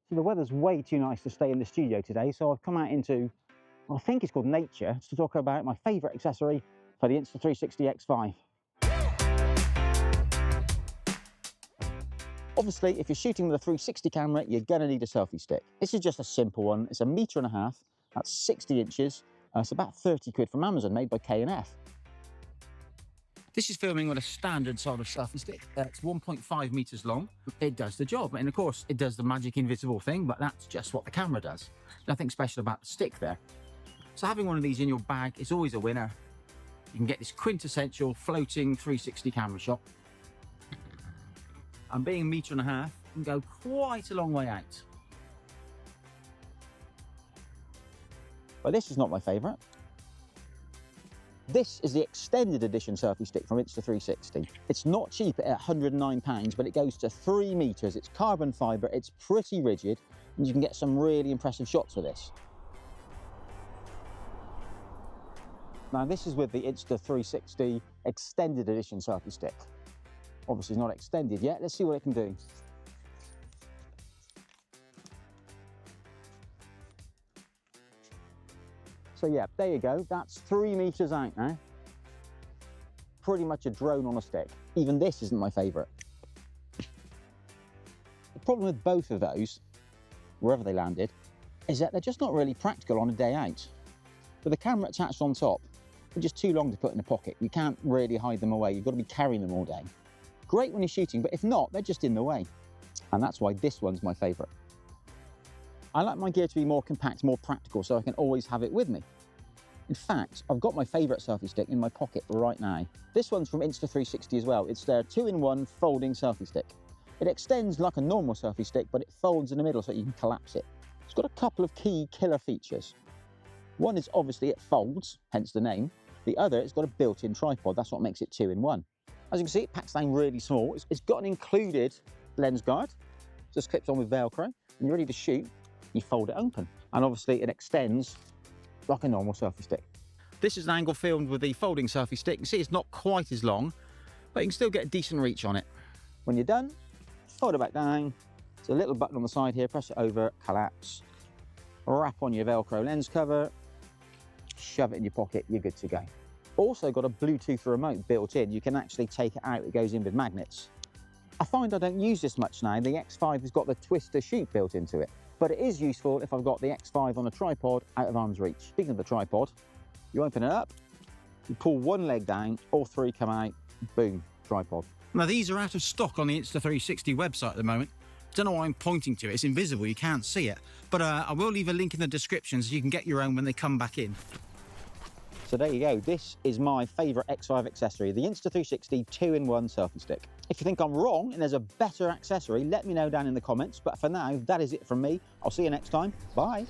So the weather's way too nice to stay in the studio today, so I've come out into, I think it's called Nature, to talk about my favourite accessory for the Insta360 X5. Obviously, if you're shooting with a 360 camera, you're going to need a selfie stick. This is just a simple one. It's 1.5 meters, that's 60 inches. It's about 30 quid from Amazon, made by K&F. This is filming with a standard sort of selfie stick. It's 1.5 meters long. It does the job. And of course, it does the magic invisible thing, but that's just what the camera does. Nothing special about the stick there. So having one of these in your bag is always a winner. You can get this quintessential floating 360 camera shot. And being 1.5 meters, you can go quite a long way out. But this is not my favourite. This is the extended edition selfie stick from Insta360. It's not cheap at £109, but it goes to 3 meters. It's carbon fibre, it's pretty rigid, and you can get some really impressive shots with this. Now this is with the Insta360 extended edition selfie stick. Obviously it's not extended yet. Let's see what it can do. So yeah, there you go, that's 3 meters out now. Pretty much a drone on a stick. Even this isn't my favourite. The problem with both of those, wherever they landed, is that they're just not really practical on a day out. With the camera attached on top, they're just too long to put in a pocket. You can't really hide them away, you've got to be carrying them all day. Great when you're shooting, but if not, they're just in the way. And that's why this one's my favourite. I like my gear to be more compact, more practical, so I can always have it with me. In fact, I've got my favourite selfie stick in my pocket right now. This one's from Insta360 as well. It's their 2-in-1 folding selfie stick. It extends like a normal selfie stick, but it folds in the middle so you can collapse it. It's got a couple of key killer features. One is obviously it folds, hence the name. The other, it's got a built-in tripod. That's what makes it 2-in-1. As you can see, it packs down really small. It's got an included lens guard. Just clips on with Velcro. When you're ready to shoot, you fold it open. And obviously it extends like a normal selfie stick. This is an angle filmed with the folding selfie stick. You can see it's not quite as long, but you can still get a decent reach on it. When you're done, fold it back down. There's a little button on the side here, press it over, collapse. Wrap on your Velcro lens cover, shove it in your pocket, you're good to go. Also got a Bluetooth remote built in. You can actually take it out, it goes in with magnets. I find I don't use this much now. The X5 has got the twister chute built into it, but it is useful if I've got the X5 on a tripod out of arm's reach. Speaking of the tripod, you open it up, you pull one leg down, all three come out, boom, tripod. Now these are out of stock on the Insta360 website at the moment. Don't know why I'm pointing to it, it's invisible, you can't see it. But I will leave a link in the description so you can get your own when they come back in. So there you go, this is my favourite X5 accessory, the Insta360 2-in-1 selfie stick. If you think I'm wrong and there's a better accessory, let me know down in the comments. But for now, that is it from me. I'll see you next time. Bye.